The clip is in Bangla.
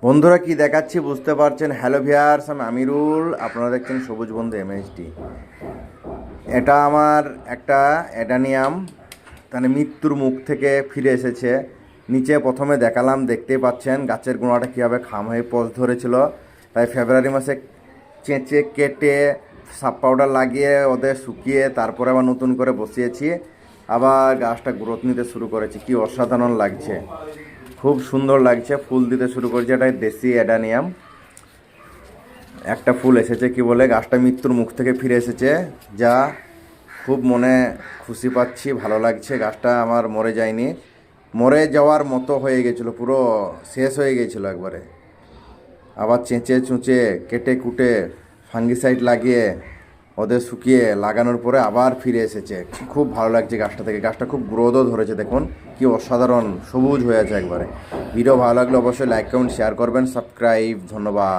বন্ধুরা কি দেখাচ্ছি বুঝতে পারছেন। হ্যালো ভিয়ার্স, আমি আমিরুল, আপনারা দেখছেন সবুজ বন্ধু এমএইচডি। এটা আমার একটা অ্যাডানিয়াম, মানে মৃত্যুর মুখ থেকে ফিরে এসেছে। নিচে প্রথমে দেখালাম, দেখতেই পাচ্ছেন গাছের গোড়াটা কীভাবে খাম হয়ে পচ ধরেছিল। তাই ফেব্রুয়ারি মাসে চেঁচে কেটে সাব পাউডার লাগিয়ে ওদের শুকিয়ে তারপরে আবার নতুন করে বসিয়েছি। আবার গাছটা গ্রোথ নিতে শুরু করেছে, কি অসাধারণ লাগছে, খুব সুন্দর লাগছে। ফুল দিতে শুরু করেছে, এটা দেশি অ্যাডানিয়াম। একটা ফুল এসেছে, কি বলে গাছটা মৃত্যুর মুখ থেকে ফিরে এসেছে, যা খুব মনে খুশি পাচ্ছি, ভালো লাগছে। গাছটা আমার মরে যায়নি, মরে যাওয়ার মতো হয়ে গেছিলো, পুরো শেষ হয়ে গেছিলো একবারে। আবার চেঁচে চুঁচে কেটে কুটে ফাঙ্গিসাইড লাগিয়ে ওদের শুকিয়ে লাগানোর পরে আবার ফিরে এসেছে। খুব ভালো লাগছে গাছটা থেকে, গাছটা খুব গ্রোথও ধরেছে, দেখুন কি অসাধারণ সবুজ হয়ে আছে একবারে। ভিডিও ভালো লাগলে অবশ্যই লাইক কমেন্ট শেয়ার করবেন, সাবস্ক্রাইব। ধন্যবাদ।